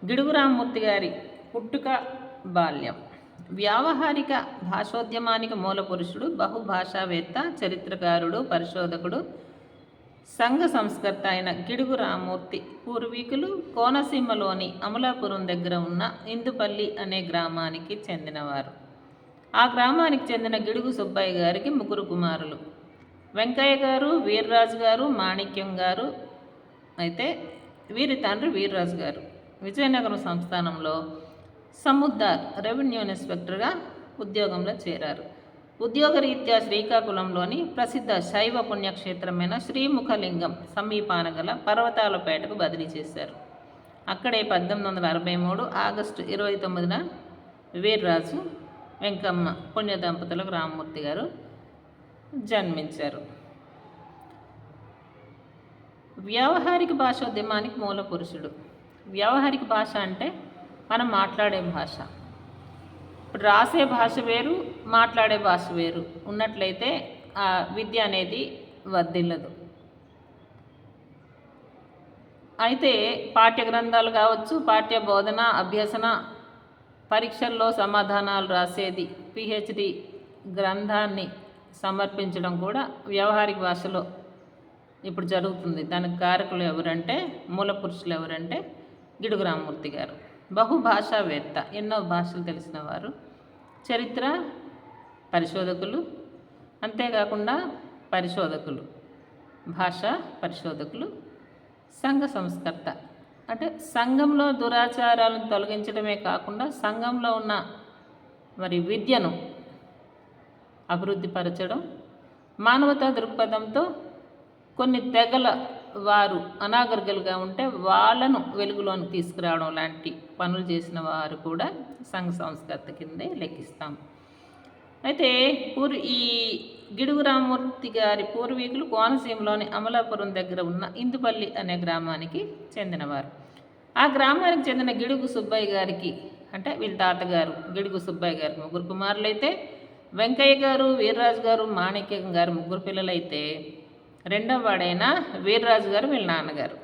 గిడుగు రామ్మూర్తి గారి పుట్టుక బాల్యం. వ్యావహారిక భాషోద్యమానికి మూలపురుషుడు, బహుభాషావేత్త, చరిత్రకారుడు, పరిశోధకుడు, సంఘ సంస్కర్త అయిన గిడుగు రామ్మూర్తి పూర్వీకులు కోనసీమలోని అమలాపురం దగ్గర ఉన్న ఇందుపల్లి అనే గ్రామానికి చెందినవారు. ఆ గ్రామానికి చెందిన గిడుగు సుబ్బయ్య గారికి ముగ్గురు కుమారులు. వెంకయ్య గారు, వీర్రాజు గారు, మాణిక్యం గారు. అయితే వీరి తండ్రి వీర్రాజు గారు విజయనగరం సంస్థానంలో సముద్దార్ రెవెన్యూ ఇన్స్పెక్టర్గా ఉద్యోగంలో చేరారు. ఉద్యోగరీత్యా శ్రీకాకుళంలోని ప్రసిద్ధ శైవ పుణ్యక్షేత్రమైన శ్రీముఖలింగం సమీపాన గల పర్వతాలపేటకు బదిలీ చేశారు. అక్కడే 1863 ఆగస్టు 29న వీర్రాజు, వెంకమ్మ పుణ్య దంపతులకు రామ్మూర్తి గారు జన్మించారు. వ్యావహారిక భాషోద్యమానికి మూల పురుషుడు. వ్యావహారిక భాష అంటే మనం మాట్లాడే భాష. ఇప్పుడు రాసే భాష వేరు, మాట్లాడే భాష వేరు ఉన్నట్లయితే ఆ విద్య అనేది వర్ధిల్లదు. అయితే పాఠ్య గ్రంథాలు కావచ్చు, పాఠ్య బోధన, అభ్యసన, పరీక్షల్లో సమాధానాలు రాసేది, పిహెచ్డి గ్రంథాన్ని సమర్పించడం కూడా వ్యవహారిక భాషలో ఇప్పుడు జరుగుతుంది. దానికి కారకులు ఎవరంటే, మూల పురుషులు ఎవరంటే గిడుగు రామ్మూర్తి గారు. బహుభాషావేత్త, ఎన్నో భాషలు తెలిసిన వారు, చరిత్ర పరిశోధకులు, అంతేకాకుండా పరిశోధకులు, భాషా పరిశోధకులు, సంఘ సంస్కర్త అంటే సంఘంలో దురాచారాలను తొలగించడమే కాకుండా సంఘంలో ఉన్న విద్యను అభివృద్ధి పరచడం, మానవతా దృక్పథంతో కొన్ని తెగల వారు అనాగరికలుగా ఉంటే వాళ్ళను వెలుగులోకి తీసుకురావడం లాంటి పనులు చేసిన వారు కూడా సంఘ సంస్కర్త కిందే లెక్కిస్తాం. అయితే ఈ గిడుగు రామ్మూర్తి గారి పూర్వీకులు కోనసీమలోని అమలాపురం దగ్గర ఉన్న ఇందుపల్లి అనే గ్రామానికి చెందినవారు. ఆ గ్రామానికి చెందిన గిడుగు సుబ్బయ్య గారికి అంటే వీళ్ళ తాతగారు గిడుగు సుబ్బయ్య గారు ముగ్గురు కుమారులైతే, వెంకయ్య గారు, వీర్రాజు గారు, మాణిక్యం గారు ముగ్గురు పిల్లలైతే, రెండవ వాడైన వీర్రాజు గారు వీళ్ళ నాన్నగారు.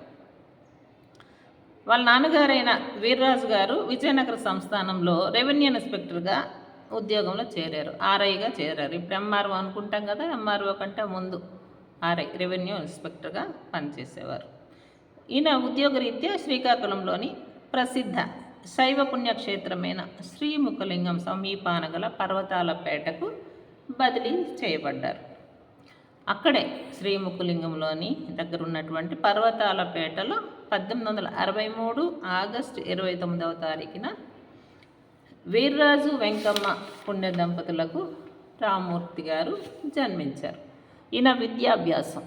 వాళ్ళ నాన్నగారైన వీర్రాజు గారు విజయనగర సంస్థానంలో రెవెన్యూ ఇన్స్పెక్టర్గా ఉద్యోగంలో చేరారు. ఆర్ఐగా చేరారు. ఇప్పుడు ఎంఆర్ఓ అనుకుంటాం కదా, ఎంఆర్ఓ కంటే ముందు ఆర్ఐ రెవెన్యూ ఇన్స్పెక్టర్గా పనిచేసేవారు. ఈయన ఉద్యోగరీత్యా శ్రీకాకుళంలోని ప్రసిద్ధ శైవ పుణ్యక్షేత్రమైన శ్రీముఖలింగం సమీపాన గల పర్వతాలపేటకు బదిలీ చేయబడ్డారు. అక్కడే శ్రీముఖలింగంలోని దగ్గర ఉన్నటువంటి పర్వతాలపేటలో 1863 ఆగస్టు 29వ తారీఖున వీర్రాజు, వెంకమ్మ పుణ్య దంపతులకు రామ్మూర్తి గారు జన్మించారు. ఈయన విద్యాభ్యాసం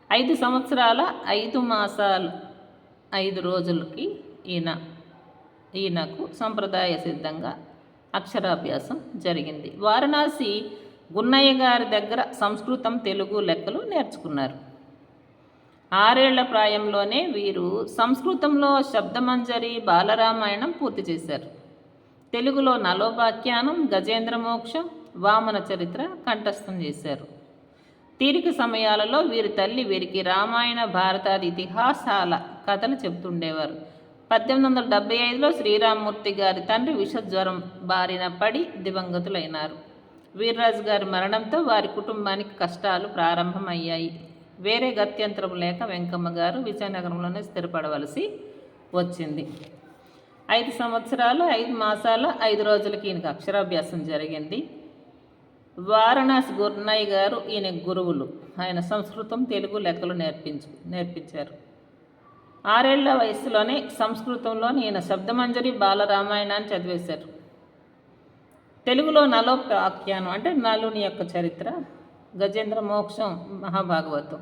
5 సంవత్సరాల 5 మాసాలు 5 రోజులకి ఈయనకు సంప్రదాయ సిద్ధంగా అక్షరాభ్యాసం జరిగింది. వారణాసి గున్నయ్య గారి దగ్గర సంస్కృతం, తెలుగు, లెక్కలు నేర్చుకున్నారు. 6 ఏళ్ల ప్రాయంలోనే వీరు సంస్కృతంలో శబ్దమంజరి, బాలరామాయణం పూర్తి చేశారు. తెలుగులో నలోపాఖ్యానం, గజేంద్ర మోక్షం, వామన చరిత్ర కంఠస్థం చేశారు. తీరిక సమయాలలో వీరి తల్లి వీరికి రామాయణ, భారతాది ఇతిహాసాల కథలు చెబుతుండేవారు. 1875లో శ్రీరామ్మూర్తి గారి తండ్రి విషజ్వరం బారిన పడి దివంగతులైనారు. వీర్రాజు గారి మరణంతో వారి కుటుంబానికి కష్టాలు ప్రారంభమయ్యాయి. వేరే గత్యంతరం లేక వెంకమ్మ గారు విజయనగరంలోనే స్థిరపడవలసి వచ్చింది. 5 సంవత్సరాలు 5 మాసాల 5 రోజులకి ఈయనకు అక్షరాభ్యాసం జరిగింది. వారణాసి గున్నయ్య గారు ఈయన గురువులు. ఆయన సంస్కృతం, తెలుగు, లెక్కలు నేర్పించారు. 6 ఏళ్ల వయసులోనే సంస్కృతంలోని ఈయన శబ్దమంజరి, బాలరామాయణాన్ని చదివేశారు. తెలుగులో నలోపాఖ్యానం అంటే నలుని యొక్క చరిత్ర, గజేంద్ర మోక్షం, మహాభాగవతం,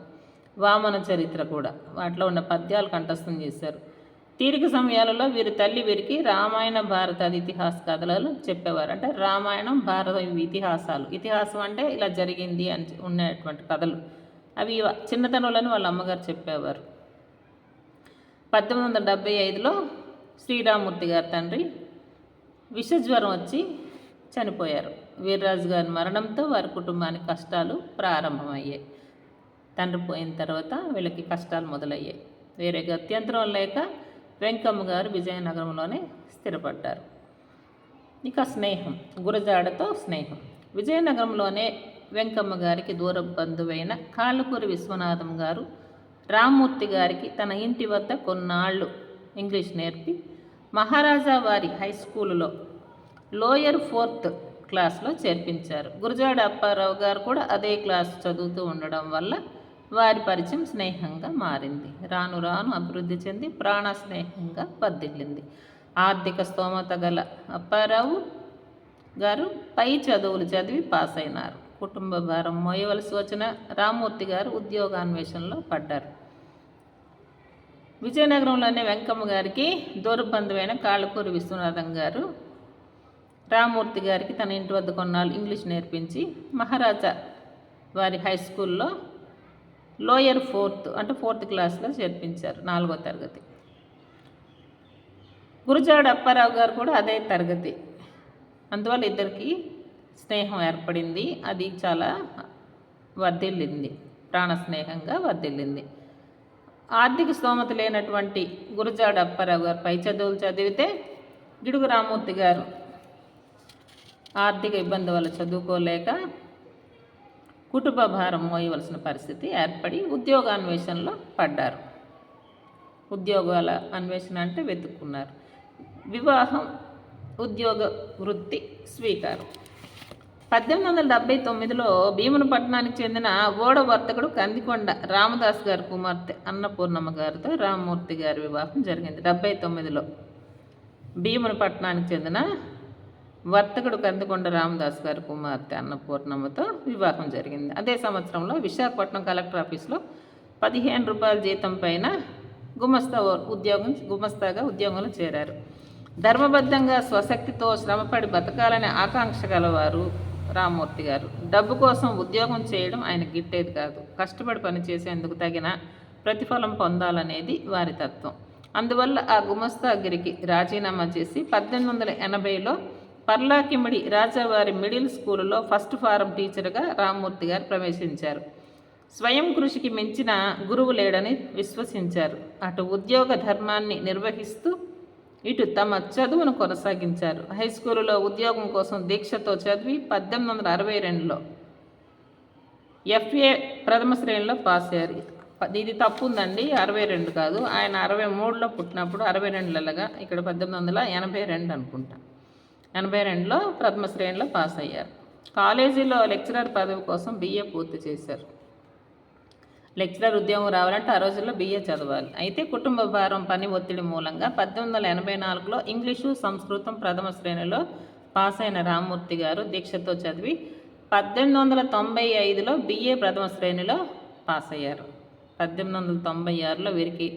వామన చరిత్ర కూడా వాటిలో ఉన్న పద్యాలు కంఠస్థం చేశారు. తీరిక సమయాలలో వీరి తల్లి వీరికి రామాయణ, భారతాది ఇతిహాస కథలు చెప్పేవారు. అంటే రామాయణం, భారత ఇతిహాసాలు, ఇతిహాసం అంటే ఇలా జరిగింది అని ఉన్నటువంటి కథలు, అవి చిన్నతనంలోనే వాళ్ళ అమ్మగారు చెప్పేవారు. 1875లో శ్రీరామ్మూర్తి గారి తండ్రి విషజ్వరం వచ్చి చనిపోయారు. వీర్రాజు గారి మరణంతో వారి కుటుంబానికి కష్టాలు ప్రారంభమయ్యాయి. తండ్రి పోయిన తర్వాత వీళ్ళకి కష్టాలు మొదలయ్యాయి. వేరే గత్యంతరం లేక వెంకమ్మ గారు విజయనగరంలోనే స్థిరపడ్డారు. ఇక స్నేహం, గురజాడతో స్నేహం. విజయనగరంలోనే వెంకమ్మ గారికి దూర బంధువైన కాళ్ళకూరి విశ్వనాథం గారు రామ్మూర్తి గారికి తన ఇంటి వద్ద కొన్నాళ్ళు ఇంగ్లీష్ నేర్పి మహారాజా వారి హై స్కూలులో లోయర్ 4th క్లాస్లో చేర్పించారు. గురజాడ అప్పారావు గారు కూడా అదే క్లాస్ చదువుతూ ఉండడం వల్ల వారి పరిచయం స్నేహంగా మారింది. రాను రాను అభివృద్ధి చెంది ప్రాణ స్నేహంగా వర్ధిల్లింది. ఆర్థిక స్తోమత గల అప్పారావు గారు పై చదువులు చదివి పాస్ అయినారు. కుటుంబ భారం మోయవలసి వచ్చిన రామ్మూర్తి గారు ఉద్యోగాన్వేషణలో పడ్డారు. విజయనగరంలోనే వెంకమ్మ గారికి దూరబంధువైన కాళ్ళకూరి విశ్వనాథం గారు రామ్మూర్తి గారికి తన ఇంటి వద్ద కొన్నాళ్ళు ఇంగ్లీష్ నేర్పించి మహారాజా వారి హై స్కూల్లో లోయర్ 4th క్లాస్లో చేర్పించారు, 4వ తరగతి. గురజాడ అప్పారావు గారు కూడా అదే తరగతి. అందువల్ల ఇద్దరికి స్నేహం ఏర్పడింది. అది చాలా వర్ధిల్లింది, ప్రాణ స్నేహంగా వర్ధిల్లింది. ఆర్థిక స్తోమత లేనటువంటి గురజాడ అప్పారావు గారు పై చదువులు చదివితే గిడుగు రామ్మూర్తి గారు ఆర్థిక ఇబ్బంది వల్ల చదువుకోలేక కుటుంబ భారం మోయవలసిన పరిస్థితి ఏర్పడి ఉద్యోగాన్వేషణలో పడ్డారు. ఉద్యోగాల అన్వేషణ అంటే వెతుక్కున్నారు. వివాహం, ఉద్యోగ వృత్తి స్వీకారం. 1879లో భీమునిపట్నానికి చెందిన ఓడ వర్తకుడు కందికొండ రామదాస్ గారి కుమార్తె అన్నపూర్ణమ్మ గారితో రామ్మూర్తి గారి వివాహం జరిగింది. 79లో భీమునిపట్నానికి చెందిన వర్తకుడు కందికొండ రామదాస్ గారి కుమార్తె అన్నపూర్ణమ్మతో వివాహం జరిగింది. అదే సంవత్సరంలో విశాఖపట్నం కలెక్టర్ ఆఫీస్లో 15 రూపాయల జీతం పైన గుమస్తాగా ఉద్యోగంలో చేరారు. ధర్మబద్ధంగా స్వశక్తితో శ్రమపడి బతకాలనే ఆకాంక్ష గలవారు రామ్మూర్తి గారు. డబ్బు కోసం ఉద్యోగం చేయడం ఆయన గిట్టేది కాదు. కష్టపడి పనిచేసేందుకు తగిన ప్రతిఫలం పొందాలనేది వారి తత్వం. అందువల్ల ఆ గుమస్తాగిరికి రాజీనామా చేసి 1880లో పర్లాకిమిడి రాజావారి మిడిల్ స్కూలులో ఫస్ట్ ఫారం టీచర్గా రామ్మూర్తి గారు ప్రవేశించారు. స్వయం కృషికి మించిన గురువు లేడని విశ్వసించారు. అటు ఉద్యోగ ధర్మాన్ని నిర్వహిస్తూ ఇటు తమ చదువును కొనసాగించారు. హై స్కూలులో ఉద్యోగం కోసం దీక్షతో చదివి 1862లో FA ప్రథమ శ్రేణిలో పాస్ అయ్యారు. ఇది తప్పు ఉందండి, 62 కాదు. ఆయన 63లో పుట్టినప్పుడు 62లగా ఇక్కడ 1882 అనుకుంటా. 82లో ప్రథమ శ్రేణిలో పాస్ అయ్యారు. కాలేజీలో లెక్చరర్ పదవి కోసం BA పూర్తి చేశారు. లెక్చరర్ ఉద్యోగం రావాలంటే ఆ రోజుల్లో BA చదవాలి. అయితే కుటుంబ భారం, పని ఒత్తిడి మూలంగా 1884లో ఇంగ్లీషు, సంస్కృతం ప్రథమ శ్రేణిలో పాస్ అయిన రామ్మూర్తి గారు దీక్షతో చదివి 1895లో BA ప్రథమ శ్రేణిలో పాస్ అయ్యారు. 1896లో వీరికి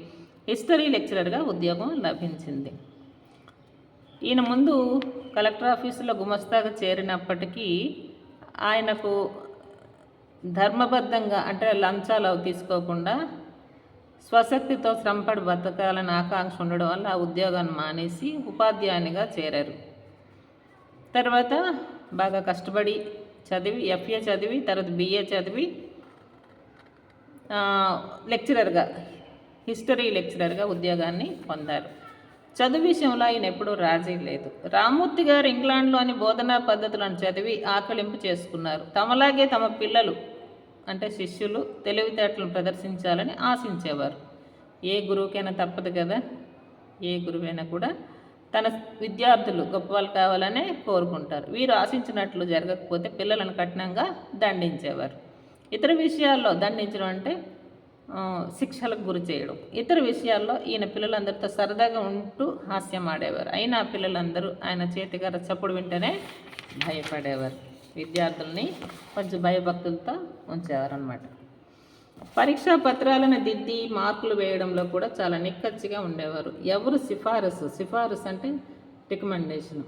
హిస్టరీ లెక్చరర్గా ఉద్యోగం లభించింది. ఈయన ముందు కలెక్టర్ ఆఫీసులో గుమస్తాగా చేరినప్పటికీ ఆయనకు ధర్మబద్ధంగా అంటే లంచాలు అవి తీసుకోకుండా స్వశక్తితో శ్రమపడి బతకాలని ఆకాంక్ష ఉండడం వల్ల ఆ ఉద్యోగాన్ని మానేసి ఉపాధ్యాయునిగా చేరారు. తర్వాత బాగా కష్టపడి చదివి FA చదివి తర్వాత BA చదివి లెక్చరర్గా, హిస్టరీ లెక్చరర్గా ఉద్యోగాన్ని పొందారు. చదువు విషయంలో ఆయన ఎప్పుడూ రాజీ లేదు. రామ్మూర్తి గారు ఇంగ్లాండ్లోని బోధనా పద్ధతులను చదివి ఆకలింపు చేసుకున్నారు. తమలాగే తమ పిల్లలు అంటే శిష్యులు తెలివితేటలను ప్రదర్శించాలని ఆశించేవారు. ఏ గురువుకైనా తప్పదు కదా, ఏ గురువైనా కూడా తన విద్యార్థులు గొప్పవాళ్ళు కావాలనే కోరుకుంటారు. వీరు ఆశించినట్లు జరగకపోతే పిల్లలను కఠినంగా దండించేవారు. ఇతర విషయాల్లో దండించడం అంటే శిక్షలకు గురి చేయడం. ఇతర విషయాల్లో ఈయన పిల్లలందరితో సరదాగా ఉంటూ హాస్యం ఆడేవారు. అయినా పిల్లలందరూ ఆయన చేతిగార చప్పుడు వింటేనే భయపడేవారు. విద్యార్థుల్ని కొంచెం భయభక్తులతో ఉంచేవారు అన్నమాట. పరీక్షా పత్రాలను దిద్ది మార్కులు వేయడంలో కూడా చాలా నిక్కచ్చిగా ఉండేవారు. ఎవరు సిఫారసు అంటే రికమెండేషన్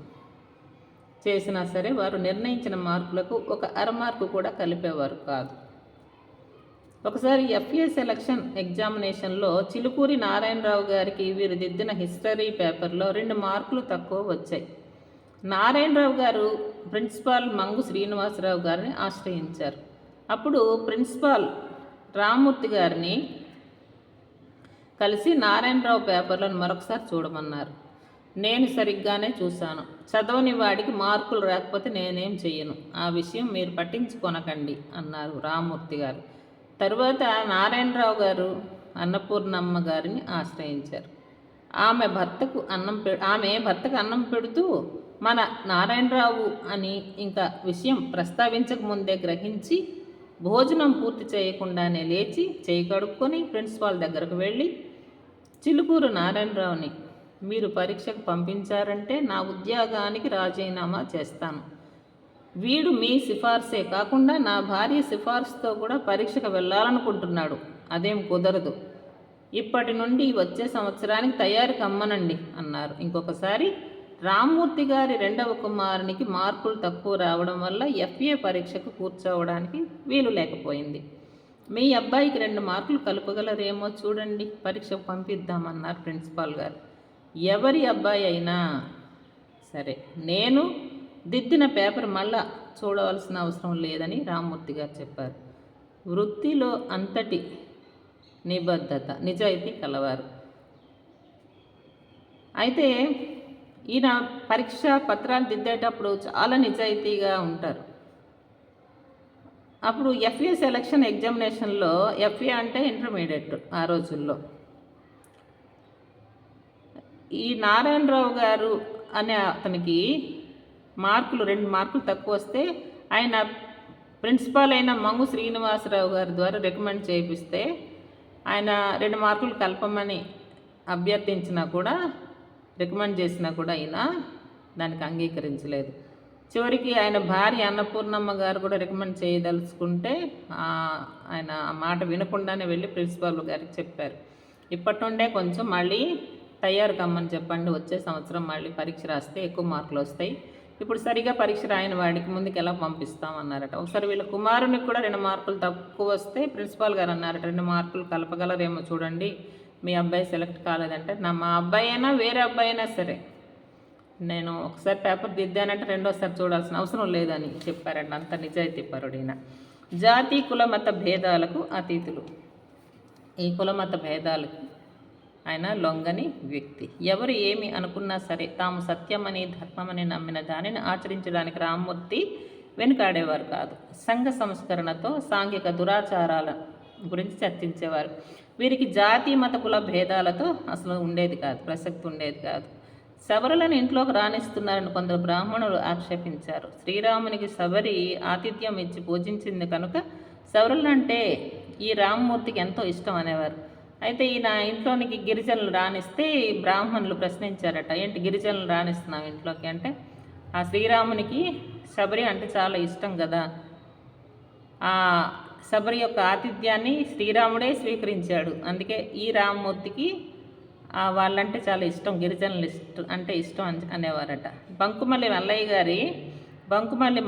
చేసినా సరే వారు నిర్ణయించిన మార్కులకు ఒక అరమార్కు కూడా కలిపేవారు కాదు. ఒకసారి FA సెలక్షన్ ఎగ్జామినేషన్లో చిలుకూరి నారాయణరావు గారికి వీరు దిద్దిన హిస్టరీ పేపర్లో 2 మార్కులు తక్కువ వచ్చాయి. నారాయణరావు గారు ప్రిన్సిపాల్ మంగు శ్రీనివాసరావు గారిని ఆశ్రయించారు. అప్పుడు ప్రిన్సిపాల్ రామ్మూర్తి గారిని కలిసి నారాయణరావు పేపర్లను మరొకసారి చూడమన్నారు. నేను సరిగ్గానే చూశాను. చదవని వాడికి మార్కులు రాకపోతే నేనేం చెయ్యను. ఆ విషయం మీరు పట్టించుకొనకండి అన్నారు రామ్మూర్తి గారు. తరువాత నారాయణరావు గారు అన్నపూర్ణమ్మ గారిని ఆశ్రయించారు. ఆమె భర్తకు అన్నం పెడుతూ మన నారాయణరావు అని ఇంకా విషయం ప్రస్తావించకముందే గ్రహించి భోజనం పూర్తి చేయకుండానే లేచి చేయి కడుక్కొని ప్రిన్సిపాల్ దగ్గరకు వెళ్ళి, చిలుకూరు నారాయణరావుని మీరు పరీక్షకు పంపించారంటే నా ఉద్యోగానికి రాజీనామా చేస్తాను. వీడు మీ సిఫార్సే కాకుండా నా భార్య సిఫార్సుతో కూడా పరీక్షకు వెళ్ళాలనుకుంటున్నాడు. అదేం కుదరదు. ఇప్పటి నుండి వచ్చే సంవత్సరానికి తయారు కమ్మనండి అన్నారు. ఇంకొకసారి రామ్మూర్తి గారి రెండవ కుమారునికి మార్కులు తక్కువ రావడం వల్ల ఎఫ్ఏ పరీక్షకు కూర్చోవడానికి వీలు లేకపోయింది. మీ అబ్బాయికి 2 మార్కులు కలుపగలరేమో చూడండి, పరీక్షకు పంపిద్దామన్నారు ప్రిన్సిపాల్ గారు. ఎవరి అబ్బాయి అయినా సరే నేను దిద్దిన పేపర్ మళ్ళా చూడవలసిన అవసరం లేదని రామ్మూర్తి గారు చెప్పారు. వృత్తిలో అంతటి నిబద్ధత, నిజాయితీ కలవారు. అయితే ఈయన పరీక్ష పత్రాలు దిద్దేటప్పుడు చాలా నిజాయితీగా ఉంటారు. అప్పుడు ఎఫ్ఏ సెలక్షన్ ఎగ్జామినేషన్లో, ఎఫ్ఏ అంటే ఇంటర్మీడియట్ ఆ రోజుల్లో, ఈ నారాయణరావు గారు అనే అతనికి 2 మార్కులు తక్కువ వస్తే ఆయన ప్రిన్సిపాల్ అయిన మంగు శ్రీనివాసరావు గారి ద్వారా రికమెండ్ చేయిస్తే ఆయన 2 మార్కులు కలపమని అభ్యర్థించినా కూడా, రికమెండ్ చేసినా కూడా ఆయన దానికి అంగీకరించలేదు. చివరికి ఆయన భార్య అన్నపూర్ణమ్మ గారు కూడా రికమెండ్ చేయదలుచుకుంటే ఆయన ఆ మాట వినకుండానే వెళ్ళి ప్రిన్సిపాల్ గారికి చెప్పారు. ఇప్పటి నుండే కొంచెం మళ్ళీ తయారు కమ్మని చెప్పండి, వచ్చే సంవత్సరం మళ్ళీ పరీక్ష రాస్తే ఎక్కువ మార్కులు వస్తాయి. ఇప్పుడు సరిగా పరీక్ష రాయని వాడికి ముందుకు ఎలా పంపిస్తామన్నారట. ఒకసారి వీళ్ళ కుమారునికి కూడా 2 మార్కులు తక్కువ వస్తే ప్రిన్సిపాల్ గారు అన్నారట, 2 మార్కులు కలపగలరేమో చూడండి, మీ అబ్బాయి సెలెక్ట్ కాలేదంటే, మా అబ్బాయి అయినా వేరే అబ్బాయి అయినా సరే నేను ఒకసారి పేపర్ దిద్దానంటే రెండోసారి చూడాల్సిన అవసరం లేదని చెప్పారండి. అంత నిజాయితీ పరుడైన. జాతి కులమత భేదాలకు అతీతులు. ఈ కులమత భేదాలకు ఆయన లొంగని వ్యక్తి. ఎవరు ఏమి అనుకున్నా సరే తాము సత్యమని ధర్మమని నమ్మిన దానిని ఆచరించడానికి రామ్మూర్తి వెనుకాడేవారు కాదు. సంఘ సంస్కరణతో సాంఘిక దురాచారాల గురించి చర్చించేవారు. వీరికి జాతి మత కుల భేదాలతో అసలు ఉండేది కాదు, ప్రసక్తి ఉండేది కాదు. శబరులను ఇంట్లోకి రాణిస్తున్నారని కొందరు బ్రాహ్మణులు ఆక్షేపించారు. శ్రీరామునికి శబరి ఆతిథ్యం ఇచ్చి పూజించింది కనుక శబరులంటే ఈ రామ్మూర్తికి ఎంతో ఇష్టం అనేవారు. అయితే ఈయన ఇంట్లోనికి గిరిజనులు రాణిస్తే బ్రాహ్మణులు ప్రశ్నించారట, ఏంటి గిరిజనులు రాణిస్తున్నాం ఇంట్లోకి అంటే, ఆ శ్రీరామునికి శబరి అంటే చాలా ఇష్టం కదా, ఆ శబరి యొక్క ఆతిథ్యాన్ని శ్రీరాముడే స్వీకరించాడు, అందుకే ఈ రామ్మూర్తికి వాళ్ళంటే చాలా ఇష్టం, గిరిజనులు అంటే ఇష్టం అనేవారట. బంకుమల్లి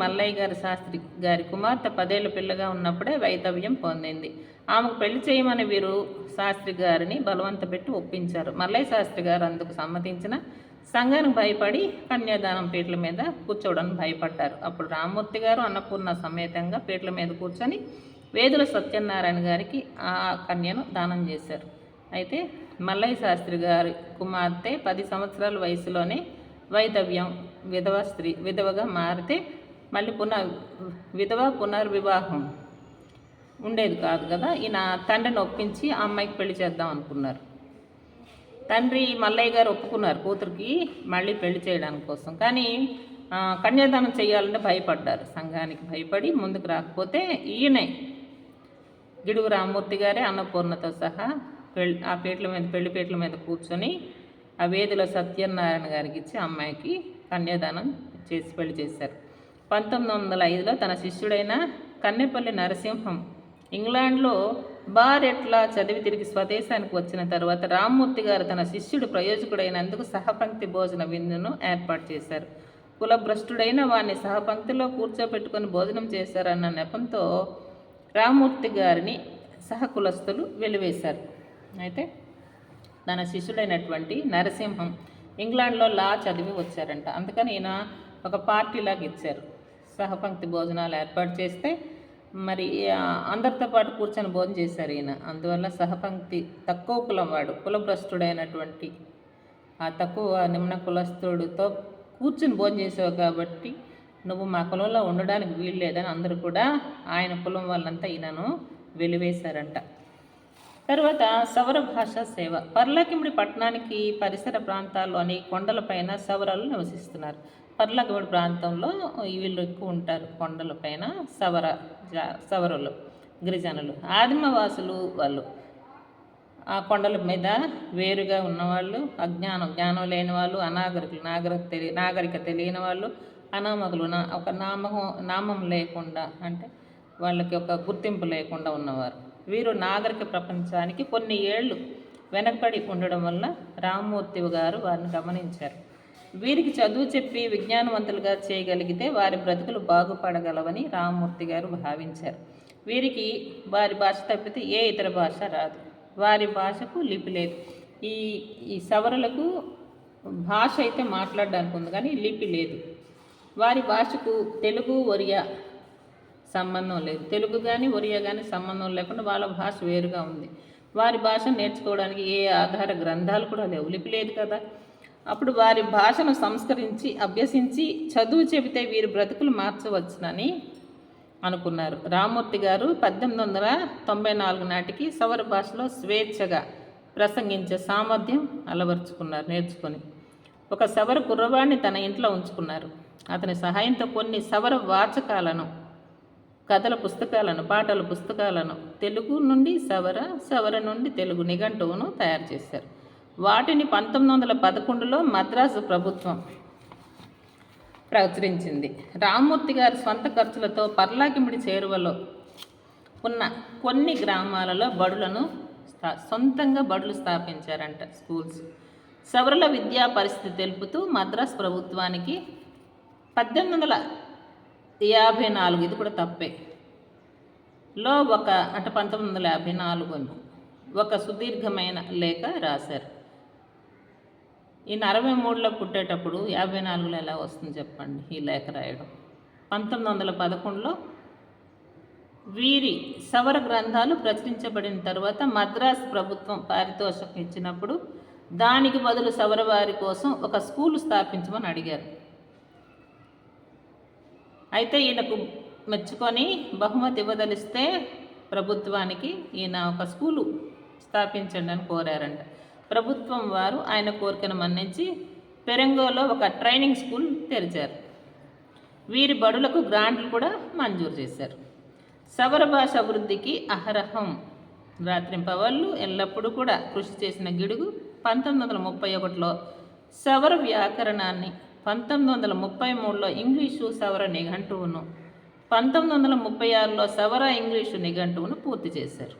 మల్లయ్య గారి శాస్త్రి గారి కుమార్తె 10 ఏళ్ల పిల్లగా ఉన్నప్పుడే వైధవ్యం పొందింది. ఆమెకు పెళ్లి చేయమని వీరు శాస్త్రి గారిని బలవంత పెట్టి ఒప్పించారు. మల్లయ్య శాస్త్రి గారు అందుకు సమ్మతించిన సంఘానికి భయపడి కన్యాదానం పీటల మీద కూర్చోవడానికి భయపడ్డారు. అప్పుడు రామ్మూర్తి గారు అన్నపూర్ణ సమేతంగా పీటల మీద కూర్చొని వేదుల సత్యనారాయణ గారికి ఆ కన్యను దానం చేశారు. అయితే మల్లయ్య శాస్త్రి గారి కుమార్తె 10 సంవత్సరాల వయసులోనే వైధవ్యం, విధవగా మారితే మళ్ళీ పునర్వివాహం ఉండేది కాదు కదా. ఈయన తండ్రిని ఒప్పించి ఆ అమ్మాయికి పెళ్లి చేద్దాం అనుకున్నారు. తండ్రి మల్లయ్య గారు ఒప్పుకున్నారు కూతురికి మళ్ళీ పెళ్లి చేయడానికి కోసం. కానీ కన్యాదానం చేయాలంటే భయపడ్డారు. సంఘానికి భయపడి ముందుకు రాకపోతే ఈయనే గిడుగు రామ్మూర్తి గారే అన్నపూర్ణతో సహా పెళ్లి పీటల మీద కూర్చొని ఆ వేదిలో సత్యనారాయణ గారికి ఇచ్చి అమ్మాయికి కన్యాదానం చేసి పెళ్లి చేశారు. 1905లో తన శిష్యుడైన కన్నెపల్లి నరసింహం ఇంగ్లాండ్లో బారెట్లా చదివి తిరిగి స్వదేశానికి వచ్చిన తర్వాత రామ్మూర్తి గారు తన శిష్యుడు ప్రయోజకుడైనందుకు సహపంక్తి భోజన విందును ఏర్పాటు చేశారు. కులభ్రష్టుడైన వారిని సహపంక్తిలో కూర్చోపెట్టుకొని భోజనం చేశారన్న నెపంతో రామ్మూర్తి గారిని సహకులస్తులు వెలివేశారు. అయితే తన శిష్యుడైనటువంటి నరసింహం ఇంగ్లాండ్లో లా చదివి వచ్చారంట. అందుకని ఈయన ఒక పార్టీలాగా ఇచ్చారు. సహపంక్తి భోజనాలు ఏర్పాటు చేస్తే మరి అందరితో పాటు కూర్చొని భోజనం చేశారు ఈయన. అందువల్ల సహపంక్తి తక్కువ కులం వాడు, కులభ్రష్టుడైనటువంటి ఆ తక్కువ నిమ్న కులస్తుడితో కూర్చుని భోజనం చేసావు కాబట్టి నువ్వు మా కులంలో ఉండడానికి వీలు లేదని అందరూ కూడా ఆయన కులం వాళ్ళంతా ఈయనను వెలివేశారంట. తర్వాత సవర భాష సేవ. పర్లాకిముడి పట్టణానికి పరిసర ప్రాంతాల్లోని కొండలపైన సవరాలు నివసిస్తున్నారు. పర్లాకిముడి ప్రాంతంలో వీళ్ళు ఎక్కువ ఉంటారు, కొండలపైన సవరులు, గిరిజనులు, ఆదిమవాసులు. వాళ్ళు ఆ కొండల మీద వేరుగా ఉన్నవాళ్ళు, జ్ఞానం లేని వాళ్ళు, అనాగరికులు, నాగరిక తెలియని వాళ్ళు, అనామకులు, ఒక నామం లేకుండా, అంటే వాళ్ళకి ఒక గుర్తింపు లేకుండా ఉన్నవారు. వీరు నాగరిక ప్రపంచానికి కొన్ని ఏళ్ళు వెనకబడి ఉండడం వల్ల రామ్మూర్తి గారు వారిని గమనించారు. వీరికి చదువు చెప్పి విజ్ఞానవంతులుగా చేయగలిగితే వారి బ్రతుకులు బాగుపడగలవని రామ్మూర్తి గారు భావించారు. వీరికి వారి భాష తప్పితే ఏ ఇతర భాష రాదు, వారి భాషకు లిపి లేదు. ఈ సవరులకు భాష అయితే మాట్లాడడానికి ఉంది కానీ లిపి లేదు. వారి భాషకు తెలుగు ఒరియా సంబంధం లేదు. తెలుగు కానీ ఒరియా కానీ సంబంధం లేకుండా వాళ్ళ భాష వేరుగా ఉంది. వారి భాష నేర్చుకోవడానికి ఏ ఆధార గ్రంథాలు కూడా లేవు, లిపి లేదు కదా. అప్పుడు వారి భాషను సంస్కరించి అభ్యసించి చదువు చెబితే వీరి బ్రతుకులు మార్చవచ్చునని అనుకున్నారు. రామ్మూర్తి గారు 1894 నాటికి సవర భాషలో స్వేచ్ఛగా ప్రసంగించే సామర్థ్యం నేర్చుకొని ఒక సవర కుర్రవాడిని తన ఇంట్లో ఉంచుకున్నారు. అతని సహాయంతో కొన్ని సవర వాచకాలను, కథల పుస్తకాలను, పాటల పుస్తకాలను తెలుగు నుండి సవర నుండి తెలుగు నిఘంటువును తయారు చేశారు. వాటిని 1911లో మద్రాసు ప్రభుత్వం ప్రచురించింది. రామ్మూర్తి గారి స్వంత ఖర్చులతో పర్లాకిముడి చేరువలో ఉన్న కొన్ని గ్రామాలలో సొంతంగా బడులు స్థాపించారంట, స్కూల్స్. సవరుల విద్యా పరిస్థితి తెలుపుతూ మద్రాసు ప్రభుత్వానికి 1854, ఇది కూడా తప్పే, లో అంటే 1954 ఒక సుదీర్ఘమైన లేఖ రాశారు. ఈయన 63లో పుట్టేటప్పుడు 54లో ఎలా వస్తుంది చెప్పండి ఈ లేఖ రాయడం. 1911లో వీరి సవర గ్రంథాలు ప్రచురించబడిన తర్వాత మద్రాసు ప్రభుత్వం పారితోషికం ఇచ్చినప్పుడు దానికి బదులు సవర వారి కోసం ఒక స్కూలు స్థాపించమని అడిగారు. అయితే ఈయనకు మెచ్చుకొని బహుమతి ఇవ్వదలిస్తే ప్రభుత్వానికి ఈయన ఒక స్కూలు స్థాపించండి అని కోరారంట. ప్రభుత్వం వారు ఆయన కోరికను మన్నించి పెరంగోలో ఒక ట్రైనింగ్ స్కూల్ తెరిచారు. వీరి బడులకు గ్రాంట్లు కూడా మంజూరు చేశారు. సవర భాష అభివృద్ధికి అహరహం రాత్రింపవళ్ళు ఎల్లప్పుడూ కూడా కృషి చేసిన గిడుగు 1931లో సవర వ్యాకరణాన్ని, 1933లో ఇంగ్లీషు సవర నిఘంటువును, 1936లో సవర ఇంగ్లీషు నిఘంటువును పూర్తి చేశారు.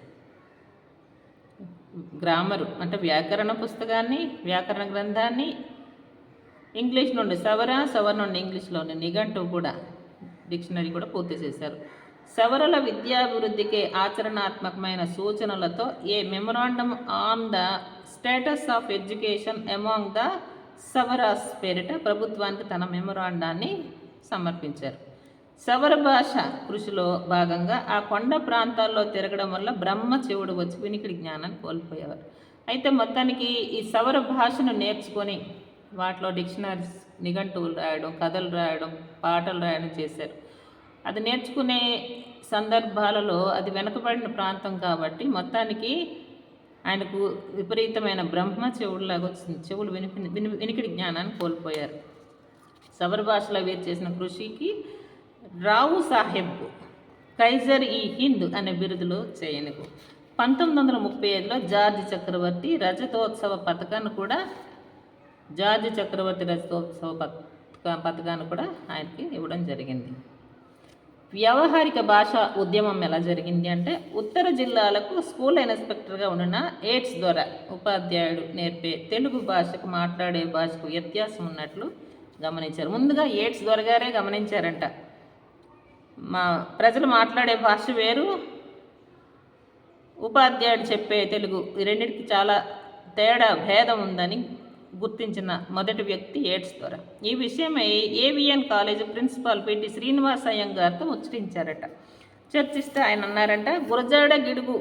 గ్రామరు అంటే వ్యాకరణ పుస్తకాన్ని, వ్యాకరణ గ్రంథాన్ని ఇంగ్లీష్ నుండి సవర నుండి ఇంగ్లీష్లోని నిఘంటువు కూడా, డిక్షనరీ కూడా పూర్తి చేశారు. సవరల విద్యాభివృద్ధికి ఆచరణాత్మకమైన సూచనలతో a memorandum on the status of education among the Savaras పేరిట ప్రభుత్వానికి తన మెమొరాండాన్ని సమర్పించారు. సవర భాష కృషిలో భాగంగా ఆ కొండ ప్రాంతాల్లో తిరగడం వల్ల బ్రహ్మ చెవుడు వచ్చి వినికిడి జ్ఞానాన్ని కోల్పోయేవారు. అయితే మొత్తానికి ఈ సవర భాషను నేర్చుకొని వాటిలో డిక్షనరీస్, నిఘంటువులు రాయడం, కథలు రాయడం, పాటలు రాయడం చేశారు. అది నేర్చుకునే సందర్భాలలో అది వెనుకబడిన ప్రాంతం కాబట్టి మొత్తానికి ఆయనకు విపరీతమైన బ్రహ్మ చెవుడులాగా వచ్చింది. చెవులు వినికిడి జ్ఞానాన్ని కోల్పోయారు. సవర భాషలో వీరు చేసిన కృషికి రావు సాహెబ్ కైజర్ ఈ హింద్ అనే బిరుదులు చేయనికు. 1935లో జార్జి చక్రవర్తి రజతోత్సవ పథకాన్ని కూడా ఆయనకి ఇవ్వడం జరిగింది. వ్యవహారిక భాష ఉద్యమం ఎలా జరిగింది అంటే, ఉత్తర జిల్లాలకు స్కూల్ ఇన్స్పెక్టర్గా ఉన్న ఎయిడ్స్ ద్వారా ఉపాధ్యాయుడు నేర్పే తెలుగు భాషకు మాట్లాడే భాషకు వ్యత్యాసం ఉన్నట్లు గమనించారు. ముందుగా ఎయిడ్స్ దొరగారే గమనించారంట, మా ప్రజలు మాట్లాడే భాష వేరు, ఉపాధ్యాయుడు చెప్పే తెలుగు, ఈ రెండింటికి చాలా భేదం ఉందని గుర్తించిన మొదటి వ్యక్తి ఎయిడ్స్ ద్వారా. ఈ విషయమై AVN college principal PT Srinivasa అయ్యంగారితో ఉచ్చరించారట. చర్చిస్తే ఆయన అన్నారంట, గురజాడ గిడుగు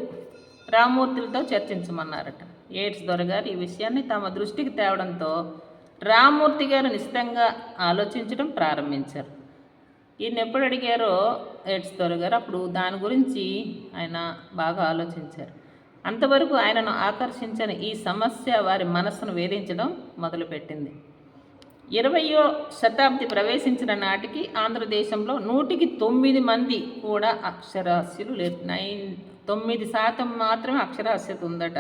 రామూర్తులతో చర్చించమన్నారట. ఏడ్స్ దొరగారు ఈ విషయాన్ని తమ దృష్టికి తేవడంతో రామూర్తి గారు నిశ్చితంగా ఆలోచించడం ప్రారంభించారు. ఈయన ఎప్పుడు అడిగారో ఏడ్స్ దొరగారు అప్పుడు దాని గురించి ఆయన బాగా ఆలోచించారు. అంతవరకు ఆయనను ఆకర్షించని ఈ సమస్య వారి మనస్సును వేధించడం మొదలుపెట్టింది. 20వ శతాబ్ది ప్రవేశించిన నాటికి ఆంధ్రదేశంలో 100కి 9 మంది కూడా అక్షరాస్యులు లేరు. 9% మాత్రమే అక్షరాస్యత ఉందట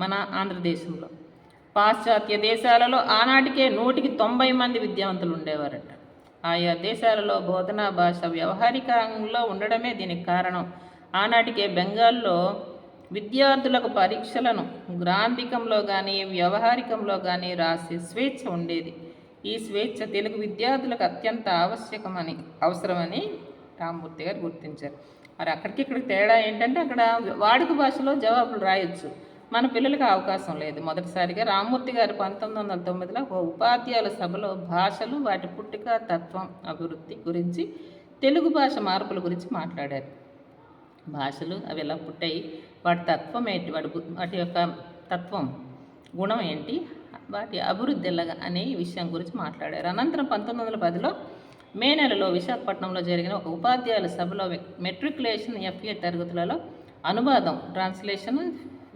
మన ఆంధ్రదేశంలో. పాశ్చాత్య దేశాలలో ఆనాటికే 100కి 90 మంది విద్యావంతులు ఉండేవారట. ఆయా దేశాలలో బోధనా భాష వ్యవహారికంలో ఉండడమే దీనికి కారణం. ఆనాటికే బెంగాల్లో విద్యార్థులకు పరీక్షలను గ్రాంధికంలో కానీ వ్యవహారికంలో కానీ రాసే స్వేచ్ఛ ఉండేది. ఈ స్వేచ్ఛ తెలుగు విద్యార్థులకు అత్యంత అవసరమని రామమూర్తి గారు గుర్తించారు. మరి అక్కడికి తేడా ఏంటంటే అక్కడ వాడుక భాషలో జవాబులు రాయొచ్చు, మన పిల్లలకి అవకాశం లేదు. మొదటిసారిగా రామమూర్తి గారు 1909లో ఒక ఉపాధ్యాయుల సభలో భాషలు, వాటి పుట్టుక, తత్వం, అభివృద్ధి గురించి, తెలుగు భాష మార్పుల గురించి మాట్లాడారు. భాషలు అవి ఎలా పుట్టాయి, వాటి తత్వం ఏంటి, వాటి యొక్క తత్వం గుణం ఏంటి, వాటి అభివృద్ధి ఎలాగా అనే విషయం గురించి మాట్లాడారు. అనంతరం 1910లో మే నెలలో విశాఖపట్నంలో జరిగిన ఒక ఉపాధ్యాయుల సభలో మెట్రికులేషన్ FA తరగతులలో అనువాదం, ట్రాన్స్లేషన్,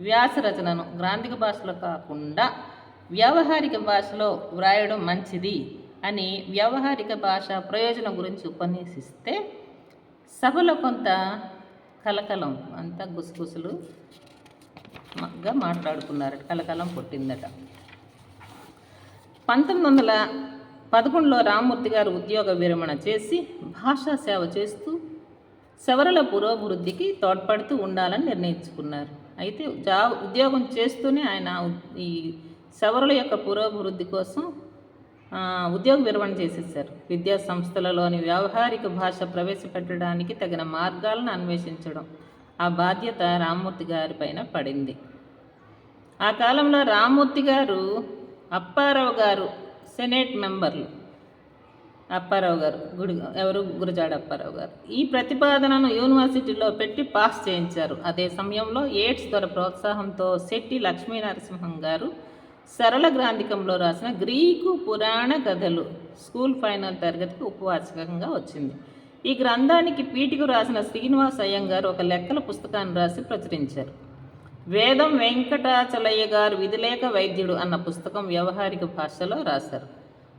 వ్యాసరచనను గ్రాంధిక భాషలో కాకుండా వ్యావహారిక భాషలో వ్రాయడం మంచిది అని వ్యావహారిక భాష ప్రయోజనం గురించి ఉపన్యసిస్తే సభలో కొంత కలకలం, అంతా గుసగుసలుగా మాట్లాడుకున్నారట. కలకలం పుట్టిందట. 1911లో రామమూర్తి గారు ఉద్యోగ విరమణ చేసి భాషా సేవ చేస్తూ సవరల పురోభివృద్ధికి తోడ్పడుతూ ఉండాలని నిర్ణయించుకున్నారు. అయితే ఉద్యోగం చేస్తూనే ఆయన ఈ సవరుల యొక్క పురోభివృద్ధి కోసం ఉద్యోగ విరమణ చేసేసారు. విద్యా సంస్థలలోని వ్యావహారిక భాష ప్రవేశపెట్టడానికి తగిన మార్గాలను అన్వేషించడం ఆ బాధ్యత రామమూర్తి గారి పైన పడింది. ఆ కాలంలో రామమూర్తి గారు, అప్పారావు గారు సెనేట్ మెంబర్లు. అప్పారావు గారు గురజాడ అప్పారావు గారు ఈ ప్రతిపాదనను యూనివర్సిటీలో పెట్టి పాస్ చేయించారు. అదే సమయంలో ఏడ్స్ దొర ప్రోత్సాహంతో శెట్టి లక్ష్మీనరసింహం గారు సరళ గ్రాంధికంలో రాసిన గ్రీకు పురాణ కథలు స్కూల్ ఫైనల్ తరగతికి ఉపవాచకంగా వచ్చింది. ఈ గ్రంథానికి పీఠికు రాసిన శ్రీనివాస అయ్యంగారు ఒక లెక్కల పుస్తకాన్ని రాసి ప్రచురించారు. వేదం వెంకటాచలయ్య గారు విధిలేక వైద్యుడు అన్న పుస్తకం వ్యవహారిక భాషలో రాశారు.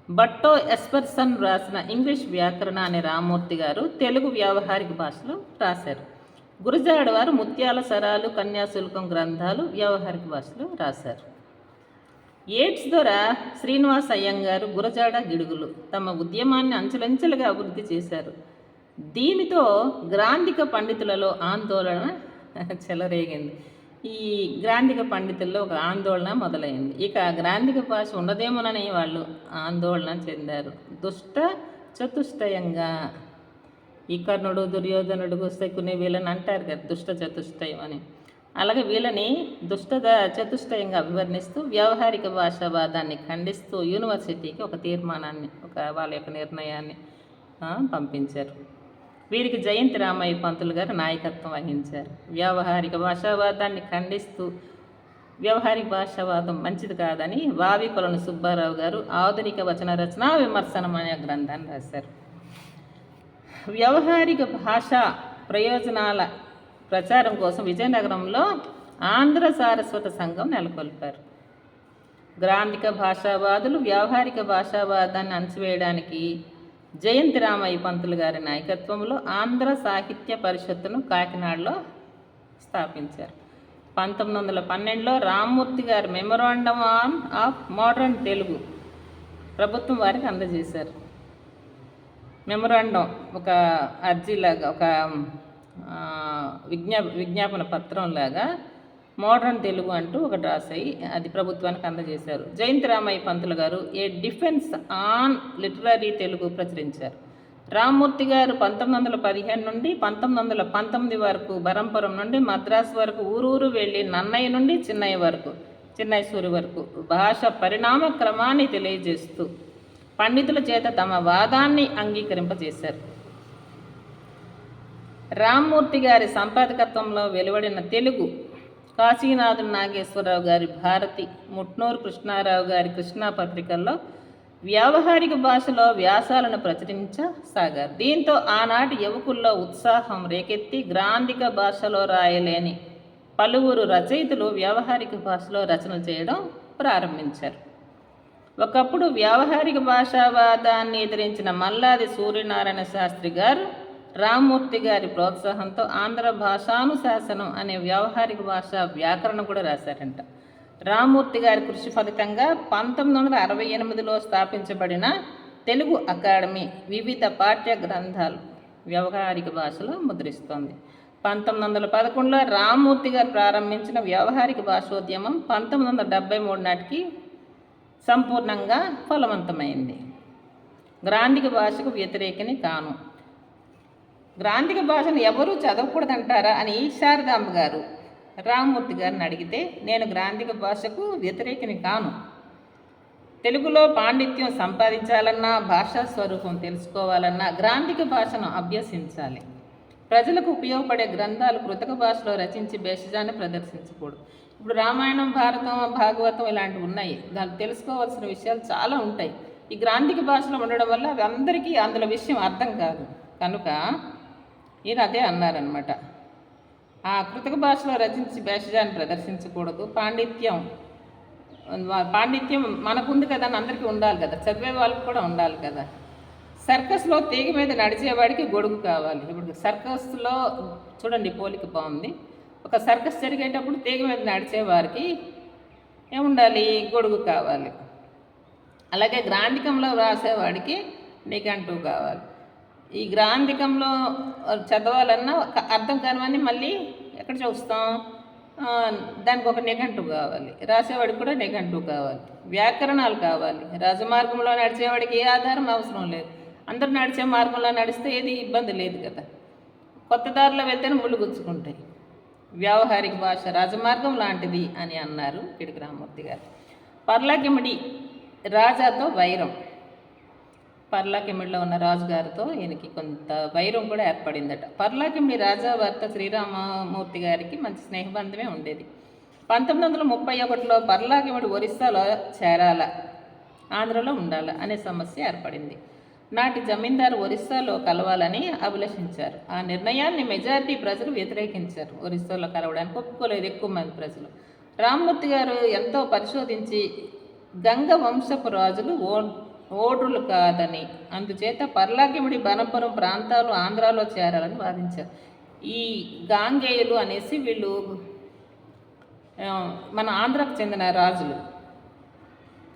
బట్టో ఎస్పర్సన్ రాసిన ఇంగ్లీష్ వ్యాకరణ అనే రామమూర్తి గారు తెలుగు వ్యవహారిక భాషలో రాశారు. గురజాడ వారు ముత్యాల సరాలు, కన్యాశుల్కం గ్రంథాలు వ్యవహారిక భాషలో రాశారు. ఏడ్స్ ద్వారా శ్రీనివాస అయ్యంగారు, గురజాడ గిడుగులు తమ ఉద్యమాన్ని అంచెలంచెలుగా అభివృద్ధి చేశారు. దీనితో గ్రాంధిక పండితులలో ఆందోళన చెలరేగింది. ఈ గ్రాంధిక పండితుల్లో ఒక ఆందోళన మొదలైంది. ఇక గ్రాంధిక భాష ఉండదేమోనని వాళ్ళు ఆందోళన చెందారు. దుష్ట చతుష్టయంగా ఈ కర్ణుడు, దుర్యోధనుడు, శకుని వీళ్ళని అంటారు కదా దుష్ట చతుష్టయం అని. అలాగే వీళ్ళని దుష్ట చతుష్టయంగా అభివర్ణిస్తూ వ్యవహారిక భాషావాదాన్ని ఖండిస్తూ యూనివర్సిటీకి ఒక తీర్మానాన్ని, వాళ్ళ యొక్క నిర్ణయాన్ని పంపించారు. వీరికి జయంతి రామయ్య పంతులు గారు నాయకత్వం వహించారు. వ్యవహారిక భాషావాదాన్ని ఖండిస్తూ వ్యవహారిక భాషావాదం మంచిది కాదని వావి కొలను సుబ్బారావు గారు ఆధునిక వచన రచనా విమర్శనం అనే గ్రంథాన్ని రాశారు. వ్యవహారిక భాషా ప్రయోజనాల ప్రచారం కోసం విజయనగరంలో ఆంధ్ర సారస్వత సంఘం నెలకొల్పారు. గ్రాంధిక భాషావాదులు వ్యవహారిక భాషావాదాన్ని అణచివేయడానికి జయంతి రామయ్య పంతులు గారి నాయకత్వంలో ఆంధ్ర సాహిత్య పరిషత్తును కాకినాడలో స్థాపించారు. 1912లో రామమూర్తి గారు మెమొరాండం ఆఫ్ మోడర్న్ తెలుగు ప్రభుత్వం వారికి అందజేశారు. మెమొరాండం ఒక అర్జీలాగా, ఒక విజ్ఞాపన పత్రంలాగా మోడర్న్ తెలుగు అంటూ ఒకటి రాసాయి, అది ప్రభుత్వానికి అందజేశారు. జయంతి రామయ్య పంతులు గారు ఏ డిఫెన్స్ ఆన్ లిటరరీ తెలుగు ప్రచురించారు. రామమూర్తి గారు 1915 నుండి 1919 వరకు బరంపురం నుండి మద్రాసు వరకు ఊరూరు వెళ్ళి నన్నయ్య నుండి చిన్నయ్య సూరి వరకు భాష పరిణామ క్రమాన్ని తెలియజేస్తూ పండితుల చేత తమ వాదాన్ని అంగీకరింపజేశారు. రామ్మూర్తి గారి సంపాదకత్వంలో వెలువడిన తెలుగు కాశీనాథుడు నాగేశ్వరరావు గారి భారతి, ముట్నూరు కృష్ణారావు గారి కృష్ణా పత్రికల్లో వ్యావహారిక భాషలో వ్యాసాలను ప్రచురించసాగారు. దీంతో ఆనాటి యువకుల్లో ఉత్సాహం రేకెత్తి గ్రాంధిక భాషలో రాయలేని పలువురు రచయితలు వ్యావహారిక భాషలో రచన చేయడం ప్రారంభించారు. ఒకప్పుడు వ్యావహారిక భాషావాదాన్ని ఎదిరించిన మల్లాది సూర్యనారాయణ శాస్త్రి గారు రామ్మూర్తి గారి ప్రోత్సాహంతో ఆంధ్ర భాషానుశాసనం అనే వ్యావహారిక భాష వ్యాకరణం కూడా రాశారంట. రామ్మూర్తి గారి కృషి ఫలితంగా 1968లో స్థాపించబడిన తెలుగు అకాడమీ వివిధ పాఠ్య గ్రంథాలు వ్యవహారిక భాషలో ముద్రిస్తోంది. 1911లో రామ్మూర్తి గారు ప్రారంభించిన వ్యవహారిక భాషోద్యమం 1973 నాటికి సంపూర్ణంగా ఫలవంతమైంది. గ్రాంధిక భాషకు వ్యతిరేకని కాను. గ్రాంధిక భాషను ఎవరూ చదవకూడదంటారా అని శారదాంబ గారు రామ్మూర్తి గారిని అడిగితే, నేను గ్రాంధిక భాషకు వ్యతిరేకిని కాను. తెలుగులో పాండిత్యం సంపాదించాలన్నా, భాషా స్వరూపం తెలుసుకోవాలన్నా గ్రాంధిక భాషను అభ్యసించాలి. ప్రజలకు ఉపయోగపడే గ్రంథాలు కృతక భాషలో రచించి భేషజాన్ని ప్రదర్శించకూడదు. ఇప్పుడు రామాయణం, భారతం, భాగవతం ఇలాంటివి ఉన్నాయి. దాన్ని తెలుసుకోవాల్సిన విషయాలు చాలా ఉంటాయి. ఈ గ్రాంధిక భాషలో ఉండడం వల్ల అవి అందరికీ అందులో విషయం అర్థం కాదు. కనుక ఈయన అదే అన్నారనమాట. ఆ కృతక భాషలో రచించి భేషజాన్ని ప్రదర్శించకూడదు. పాండిత్యం మనకుంది కదా అని అందరికీ ఉండాలి కదా, చదివే వాళ్ళకి కూడా ఉండాలి కదా. సర్కస్లో తీగ మీద నడిచేవాడికి గొడుగు కావాలి. ఇప్పుడు సర్కస్లో చూడండి, పోలిక బాగుంది. ఒక సర్కస్ జరిగేటప్పుడు తీగ మీద నడిచేవారికి ఏముండాలి? గొడుగు కావాలి. అలాగే గ్రాంధికంలో రాసేవాడికి నిఘంటు కావాలి. ఈ గ్రాంధికంలో చదవాలన్నా అర్థం కానివన్నీ మళ్ళీ ఎక్కడ చూస్తాం? దానికి ఒక నిఘంటు కావాలి. రాసేవాడికి కూడా నిఘంటు కావాలి. వ్యాకరణాలు కావాలి. రాజమార్గంలో నడిచేవాడికి ఏ ఆధారం అవసరం లేదు. అందరూ నడిచే మార్గంలో నడిస్తే ఏది ఇబ్బంది లేదు కదా. కొత్త దారిలో వెళ్తేనే ముళ్ళు గుచ్చుకుంటాయి. వ్యావహారిక భాష రాజమార్గం లాంటిది అని అన్నారు పిడికి రామ్మూర్తి గారు. పర్లాకిమిడి రాజాతో వైరం. పర్లాకిమిడిలో ఉన్న రాజుగారితో ఈయనకి కొంత వైరం కూడా ఏర్పడిందట. పర్లాకిమిడి రాజా భర్త శ్రీరామమూర్తి గారికి మంచి స్నేహబంధమే ఉండేది. 1931లో పర్లాకిమిడి ఒరిస్సాలో చేరాల, ఆంధ్రలో ఉండాల అనే సమస్య ఏర్పడింది. నాటి జమీందారు ఒరిస్సాలో కలవాలని అభిలషించారు. ఆ నిర్ణయాన్ని మెజారిటీ ప్రజలు వ్యతిరేకించారు. ఒరిస్సాలో కలవడానికి ఒప్పుకోలేదు ఎక్కువ మంది ప్రజలు. రామ్మూర్తి గారు ఎంతో పరిశోధించి గంగ వంశపు రాజులు ఓడ్రులు కాదని, అందుచేత పర్లాకిమిడి, బనపురం ప్రాంతాలు ఆంధ్రాలో చేరాలని వాదించారు. ఈ గాంగేయులు అనేసి వీళ్ళు మన ఆంధ్రకు చెందిన రాజులు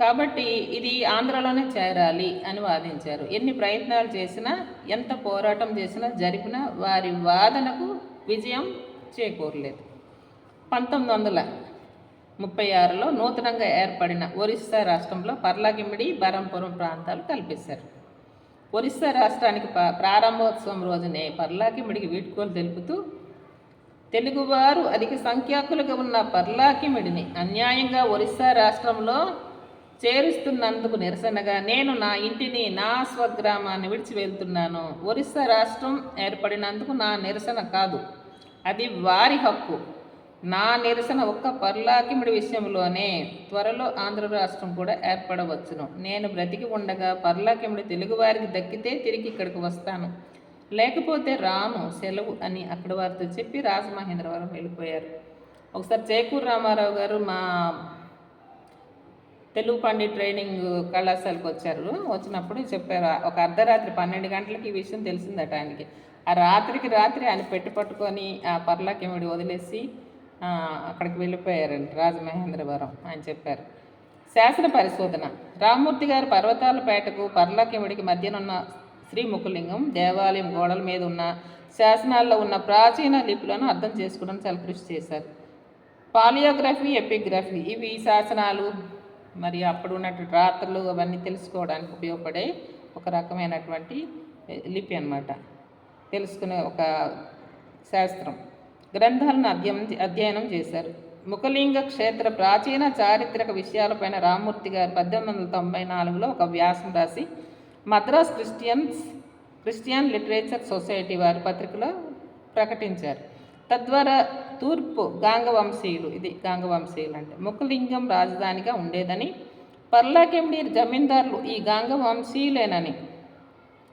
కాబట్టి ఇది ఆంధ్రలోనే చేరాలి అని వాదించారు. ఎన్ని ప్రయత్నాలు చేసినా, ఎంత పోరాటం చేసినా, జరిపినా వారి వాదనకు విజయం చేకూరలేదు. 1936లో నూతనంగా ఏర్పడిన ఒరిస్సా రాష్ట్రంలో పర్లాకిమిడి, బరంపురం ప్రాంతాలు కల్పించారు. ఒరిస్సా రాష్ట్రానికి ప్రారంభోత్సవం రోజునే పర్లాకిమిడికి వీడ్కోలు తెలుపుతూ, తెలుగువారు అధిక సంఖ్యాకులుగా ఉన్న పర్లాకిమిడిని అన్యాయంగా ఒరిస్సా రాష్ట్రంలో చేరుస్తున్నందుకు నిరసనగా నేను నా ఇంటిని, నా స్వగ్రామాన్ని విడిచి వెళ్తున్నాను. ఒరిస్సా రాష్ట్రం ఏర్పడినందుకు నా నిరసన కాదు, అది వారి హక్కు. నా నిరసన ఒక్క పర్లాకిమిడి విషయంలోనే. త్వరలో ఆంధ్ర రాష్ట్రం కూడా ఏర్పడవచ్చును. నేను బ్రతికి ఉండగా పర్లాకిమిడి తెలుగువారికి దక్కితే తిరిగి ఇక్కడికి వస్తాను, లేకపోతే రాను, సెలవు అని అక్కడి వారితో చెప్పి రాజమహేంద్రవరం వెళ్ళిపోయారు. ఒకసారి చేకూరు రామారావు గారు మా తెలుగు పండిట్ ట్రైనింగ్ కళాశాలకు వచ్చినప్పుడు చెప్పారు. ఒక అర్ధరాత్రి 12 గంటలకి ఈ విషయం తెలిసిందట ఆయనకి. ఆ రాత్రికి ఆయన పట్టుకొని ఆ పర్లాకిమిడి వదిలేసి అక్కడికి వెళ్ళిపోయారండి రాజమహేంద్రవరం ఆయన చెప్పారు. శాసన పరిశోధన. రామ్మూర్తి గారు పర్వతాలపేటకు, పర్లాకిమిడికి మధ్యనున్న శ్రీముఖలింగం దేవాలయం గోడల మీద ఉన్న శాసనాల్లో ఉన్న ప్రాచీన లిపులను అర్థం చేసుకోవడానికి చాలా కృషి చేశారు. పాలియోగ్రఫీ, ఎపిగ్రఫీ ఇవి శాసనాలు మరి అప్పుడు ఉన్నటువంటి రాత్రులు అవన్నీ తెలుసుకోవడానికి ఉపయోగపడే ఒక రకమైనటువంటి లిపి అన్నమాట. తెలుసుకునే ఒక శాస్త్రం. గ్రంథాలను అధ్యయనం చేశారు. ముఖలింగ క్షేత్ర ప్రాచీన చారిత్రక విషయాలపైన రామ్మూర్తి గారు 1894లో ఒక వ్యాసం రాసి మద్రాస్ క్రిస్టియన్ లిటరేచర్ సొసైటీ వారి పత్రికలో ప్రకటించారు. తద్వారా తూర్పు గాంగవంశీయులు, ఇది గాంగవంశీయులు అంటే ముఖలింగం రాజధానిగా ఉండేదని, పర్లాకెమిడి జమీందారులు ఈ గాంగవంశీయులేనని,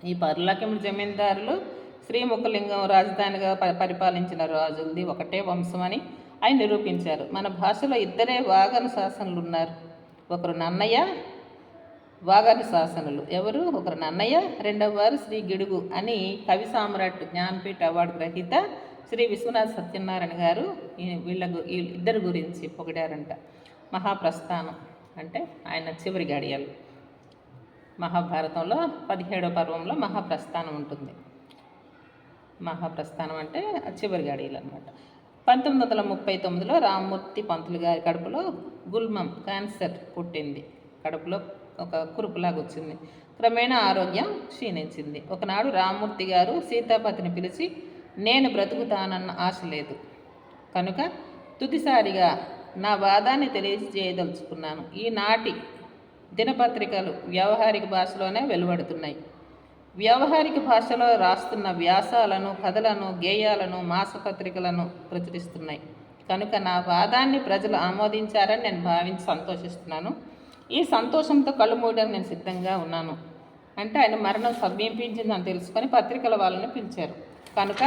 ఈ పర్లాకెమిడి జమీందారులు శ్రీముఖలింగం రాజధానిగా పరిపాలించిన రాజులది ఒకటే వంశమని ఆయన నిరూపించారు. మన భాషలో ఇద్దరే వాగను శాసనులు ఉన్నారు. ఒకరు నన్నయ్య వాగను శాసనులు ఎవరు? ఒకరు నన్నయ్య, రెండవ వారు శ్రీ గిడుగు అని కవి సామ్రాట్ జ్ఞానపీఠ అవార్డు గ్రహీత శ్రీ విశ్వనాథ సత్యనారాయణ గారు ఇద్దరు గురించి పొగిడారంట. మహాప్రస్థానం అంటే ఆయన చివరి గడియలు. మహాభారతంలో 17వ పర్వంలో మహాప్రస్థానం ఉంటుంది. మహాప్రస్థానం అంటే చివరి గడియలు అనమాట. 1939లో రామ్మూర్తి పంతులు గారి కడుపులో గుల్మం క్యాన్సర్ పుట్టింది. కడుపులో ఒక కురుపులాగా వచ్చింది. క్రమేణా ఆరోగ్యం క్షీణించింది. ఒకనాడు రామ్మూర్తి గారు సీతాపతిని పిలిచి, నేను బ్రతుకుతానన్న ఆశ లేదు కనుక తుదిసారిగా నా వాదాన్ని తెలియజేయదలుచుకున్నాను. ఈనాటి దినపత్రికలు వ్యావహారిక భాషలోనే వెలువడుతున్నాయి. వ్యావహారిక భాషలో రాస్తున్న వ్యాసాలను, కథలను, గేయాలను మాసపత్రికలను ప్రచురిస్తున్నాయి. కనుక నా వాదాన్ని ప్రజలు ఆమోదించారని నేను భావించి సంతోషిస్తున్నాను. ఈ సంతోషంతో కళ్ళు మూయడానికి నేను సిద్ధంగా ఉన్నాను అంటే ఆయన మరణం సమీపించిందని తెలుసుకొని పత్రికల వాళ్ళని పిలిచారు. కనుక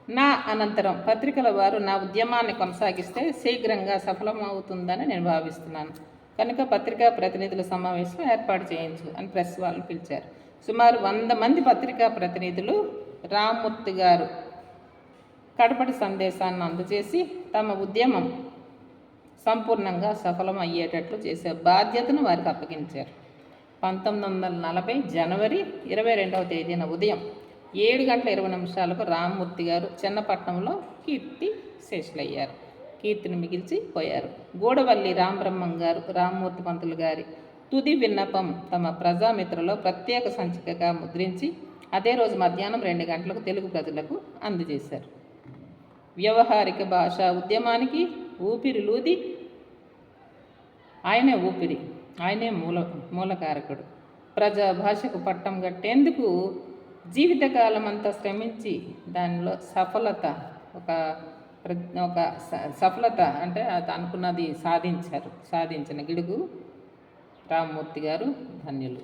నా అనంతరం పత్రికల వారు నా ఉద్యమాన్ని కొనసాగిస్తే శీఘ్రంగా సఫలమవుతుందని నేను భావిస్తున్నాను. కనుక పత్రికా ప్రతినిధుల సమావేశం ఏర్పాటు చేయించు అని ప్రెస్ వాళ్ళని పిలిచారు. సుమారు 100 మంది పత్రికా ప్రతినిధులు రామ్మూర్తి గారు కడపటి సందేశాన్ని అందజేసి తమ ఉద్యమం సంపూర్ణంగా సఫలం అయ్యేటట్లు చేసే బాధ్యతను వారికి అప్పగించారు. 1940 జనవరి 22వ తేదీన ఉదయం 7:20 రామ్మూర్తి గారు చెన్నపట్నంలో కీర్తి శేషులయ్యారు. కీర్తిని మిగిల్చి పోయారు. గూడవల్లి రామబ్రహ్మం గారు రామ్మూర్తి పంతులు గారి తుది విన్నపం తమ ప్రజామిత్రలో ప్రత్యేక సంచికగా ముద్రించి అదే రోజు మధ్యాహ్నం 2 గంటలకు తెలుగు ప్రజలకు అందజేశారు. వ్యవహారిక భాషా ఉద్యమానికి ఊపిరిలూది ఆయనే మూలకారకుడు. ప్రజా భాషకు పట్టం కట్టేందుకు జీవితకాలం అంతా శ్రమించి దానిలో సఫలత అంటే అనుకున్నది సాధించిన గిడుగు రామ్మూర్తి గారు ధన్యులు.